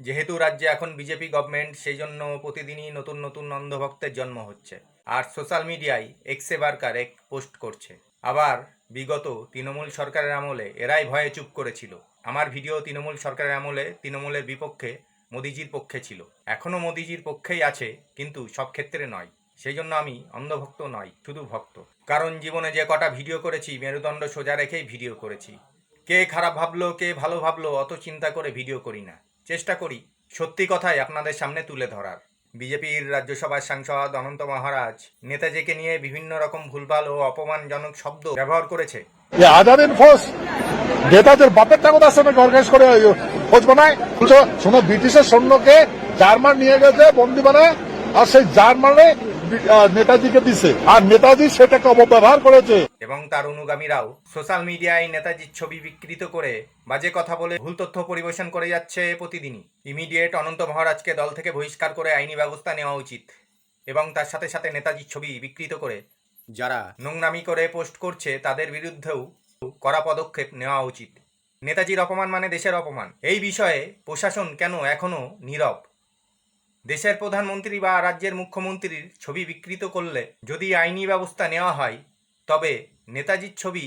যেহেতু রাজ্যে এখন বিজেপি গভর্নমেন্ট, সেই জন্য প্রতিদিনই নতুন নতুন অন্ধভক্তের জন্ম হচ্ছে। আর সোশ্যাল মিডিয়ায় এক্সে বারকার এক পোস্ট করছে। আবার বিগত তৃণমূল সরকারের আমলে এরাই ভয়ে চুপ করেছিল। আমার ভিডিও তৃণমূল সরকারের আমলে তৃণমূলের বিপক্ষে, মোদিজির পক্ষে ছিল। এখনও মোদিজির পক্ষেই আছে, কিন্তু সব ক্ষেত্রে নয়। সেই জন্য আমি অন্ধভক্ত নয়, শুধু ভক্ত। কারণ জীবনে যে কটা ভিডিও করেছি, মেরুদণ্ড সোজা রেখেই ভিডিও করেছি। কে খারাপ ভাবলো, কে ভালো ভাবলো, অত চিন্তা করে ভিডিও করি না। চেষ্টা করি সত্যি কথাই আপনাদের সামনে তুলে ধরার। বিজেপির রাজ্যসভার সাংসদ অনন্ত মহারাজ নেতাজিকে নিয়ে বিভিন্ন রকম ভুলভাল ও অপমানজনক শব্দ ব্যবহার করেছে। আজাদিন ফোর্স নেতাদের বাপের টাকা আসলে অর্গানাইজ করে খোঁজ বানায়। শোনো, ব্রিটিশের সৈন্যকে জার্মান নিয়ে গেছে বন্দি বানায়, আর সেই জার্মানে নেতাজিকে দিছে, আর নেতাজি সেটাকে অপব্যবহার করেছে। এবং তার অনুগামীরাও সোশ্যাল মিডিয়ায় নেতাজির ছবি বিকৃত করে বাজে কথা বলে ভুল তথ্য পরিবেশন করে যাচ্ছে প্রতিদিনই। ইমিডিয়েট অনন্ত মহারাজকে দল থেকে বহিষ্কার করে আইনি ব্যবস্থা নেওয়া উচিত। এবং তার সাথে সাথে নেতাজির ছবি বিকৃত করে যারা নোংরামি করে পোস্ট করছে তাদের বিরুদ্ধেও কড়া পদক্ষেপ নেওয়া উচিত। নেতাজির অপমান মানে দেশের অপমান। এই বিষয়ে প্রশাসন কেন এখনো নীরব? দেশের প্রধানমন্ত্রী বা রাজ্যের মুখ্যমন্ত্রীর ছবি বিকৃত করলে যদি আইনি ব্যবস্থা নেওয়া হয়, তবে নেতাজির ছবি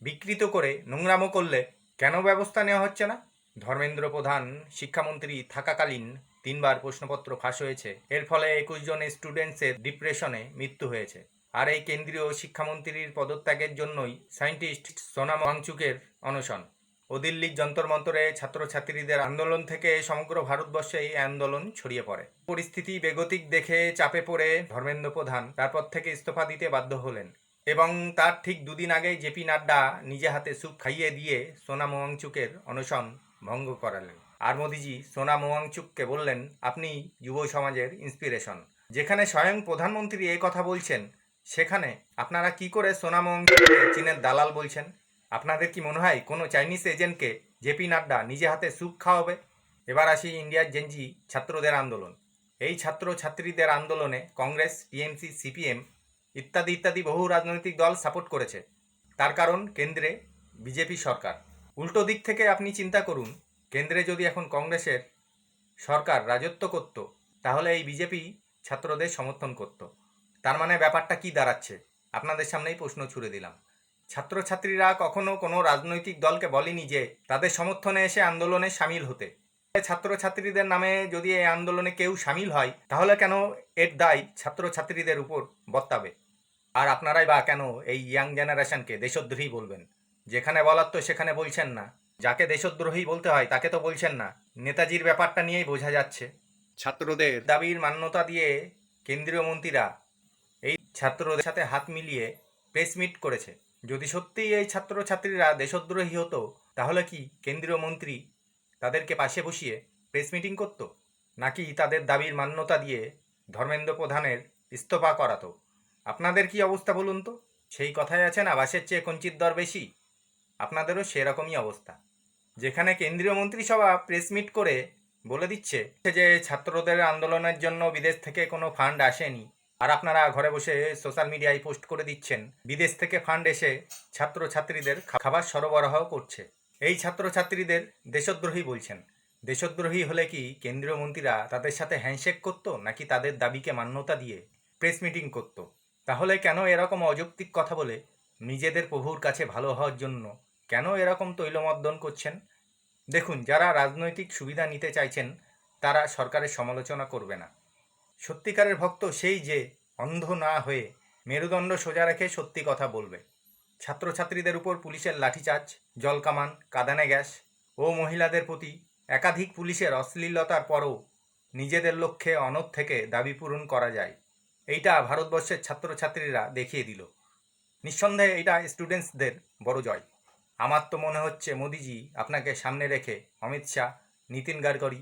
বিকৃত করে নোংরামো করলে কেন ব্যবস্থা নেওয়া হচ্ছে না? ধর্মেন্দ্র প্রধান শিক্ষামন্ত্রী থাকাকালীন 3বার প্রশ্নপত্র ফাঁস হয়েছে। এর ফলে 21 জন স্টুডেন্টসের ডিপ্রেশনে মৃত্যু হয়েছে। আর এই কেন্দ্রীয় শিক্ষামন্ত্রীর পদত্যাগের জন্যই সায়েন্টিস্ট সোনাম ওয়াংচুকের অনশন ও দিল্লির যন্তর মন্তরে ছাত্রছাত্রীদের আন্দোলন থেকে সমগ্র ভারতবর্ষে এই আন্দোলন ছড়িয়ে পড়ে। পরিস্থিতি বেগতিক দেখে চাপে পড়ে ধর্মেন্দ্র প্রধান তারপর থেকে ইস্তফা দিতে বাধ্য হলেন। এবং তার ঠিক দুদিন আগে জেপি নাড্ডা নিজে হাতে স্যুপ খাইয়ে দিয়ে সোনাম ওয়াংচুকের অনশন ভঙ্গ করালেন। আর মোদিজি সোনাম ওয়াংচুককে বললেন, আপনি যুব সমাজের ইন্সপিরেশন। যেখানে স্বয়ং প্রধানমন্ত্রী এই কথা বলছেন, সেখানে আপনারা কি করে সোনাম ওয়াংচুককে চীনের দালাল বলছেন? আপনাদের কি মনে হয় কোনো চাইনিজ এজেন্টকে জেপি নাড্ডা নিজে হাতে স্যুপ খাওয়াবে? এবার আসি ইন্ডিয়ার জেনজি ছাত্রদের আন্দোলন। এই ছাত্র ছাত্রীদের আন্দোলনে কংগ্রেস, টিএমসি, সিপিএম ইত্যাদি ইত্যাদি বহু রাজনৈতিক দল সাপোর্ট করেছে। তার কারণ কেন্দ্রে বিজেপি সরকার। উল্টো দিক থেকে আপনি চিন্তা করুন, কেন্দ্রে যদি এখন কংগ্রেসের সরকার রাজত্ব করত, তাহলে এই বিজেপি ছাত্রদের সমর্থন করত। তার মানে ব্যাপারটা কি দাঁড়াচ্ছে? আপনাদের সামনেই প্রশ্ন ছুড়ে দিলাম। ছাত্রছাত্রীরা কখনো কোনো রাজনৈতিক দলকে বলেনি যে তাদের সমর্থনে এসে আন্দোলনে সামিল হতে। ছাত্রছাত্রীদের নামে যদি এই আন্দোলনে কেউ সামিল হয়, তাহলে কেন এর দায় ছাত্রছাত্রীদের উপর বর্তাবে? আর আপনারাই বা কেন এই ইয়াং জেনারেশনকে দেশদ্রোহী বলবেন? যেখানে বলার তো সেখানে বলছেন না। যাকে দেশদ্রোহী বলতে হয় তাকে তো বলছেন না। নেতাজির ব্যাপারটা নিয়েই বোঝা যাচ্ছে। ছাত্রদের দাবির মান্যতা দিয়ে কেন্দ্রীয় মন্ত্রীরা এই ছাত্রদের সাথে হাত মিলিয়ে প্রেস মিট করেছে। যদি সত্যিই এই ছাত্রছাত্রীরা দেশদ্রোহী হতো, তাহলে কি কেন্দ্রীয় মন্ত্রী তাদেরকে পাশে বসিয়ে প্রেস মিটিং করতো, নাকি তাদের দাবির মান্যতা দিয়ে ধর্মেন্দ্র প্রধানের ইস্তফা করাতো? আপনাদের কি অবস্থা বলুন তো? সেই কথাই আছে না, বাসের চেয়ে কঞ্চির দর বেশি। আপনাদেরও সেরকমই অবস্থা। যেখানে কেন্দ্রীয় মন্ত্রিসভা প্রেস মিট করে বলে দিচ্ছে যে ছাত্রদের আন্দোলনের জন্য বিদেশ থেকে কোনো ফান্ড আসেনি, আর আপনারা ঘরে বসে সোশ্যাল মিডিয়ায় পোস্ট করে দিচ্ছেন বিদেশ থেকে ফান্ড এসে ছাত্রছাত্রীদের খাবার সরবরাহ করছে। এই ছাত্রছাত্রীদের দেশদ্রোহী বলছেন। দেশদ্রোহী হলে কি কেন্দ্রীয় মন্ত্রীরা তাদের সাথে হ্যান্ডশেক করতো, নাকি তাদের দাবিকে মান্যতা দিয়ে প্রেস মিটিং করতো? তাহলে কেন এরকম অযৌক্তিক কথা বলে নিজেদের প্রভুর কাছে ভালো হওয়ার জন্য কেন এরকম তৈলমর্দন করছেন? দেখুন, যারা রাজনৈতিক সুবিধা নিতে চাইছেন তারা সরকারের সমালোচনা করবে না। সত্যিকারের ভক্ত সেই যে অন্ধ না হয়ে মেরুদণ্ড সোজা রেখে সত্যি কথা বলবে। ছাত্রছাত্রীদের উপর পুলিশের লাঠিচার্জ, জলকামান, কাঁদানে গ্যাস ও মহিলাদের প্রতি একাধিক পুলিশের অশ্লীলতার পরও নিজেদের লক্ষ্যে অনড় থেকে দাবি পূরণ করা যায়, এইটা ভারতবর্ষের ছাত্রছাত্রীরা দেখিয়ে দিল। নিঃসন্দেহে এটা স্টুডেন্টসদের বড় জয়। আমার তো মনে হচ্ছে মোদিজি আপনাকে সামনে রেখে অমিত শাহ, নীতিন গাডকারি,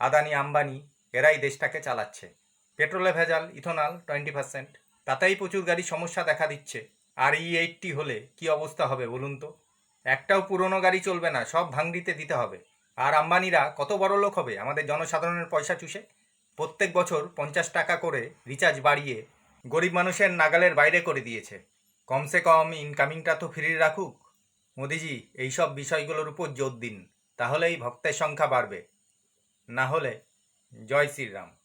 আদানি, আম্বানি এরাই দেশটাকে চালাচ্ছে। পেট্রোলে ভেজাল, ইথনল 20%, তাতেই প্রচুর গাড়ি সমস্যা দেখা দিচ্ছে। আর E80 হলে কি অবস্থা হবে বলুন তো? একটাও পুরনো গাড়ি চলবে না, সব ভাঙড়িতে দিতে হবে। আর আম্বানিরা কত বড় লোক হবে আমাদের জনসাধারণের পয়সা চুষে। প্রত্যেক বছর 50 টাকা করে রিচার্জ বাড়িয়ে গরিব মানুষের নাগালের বাইরে করে দিয়েছে। কমসে কম ইনকামিংটা তো ফ্রি রাখুক। মোদিজি এইসব বিষয়গুলোর উপর জোর দিন, তাহলেই ভক্তের সংখ্যা বাড়বে। না হলে জয় শ্রীরাম।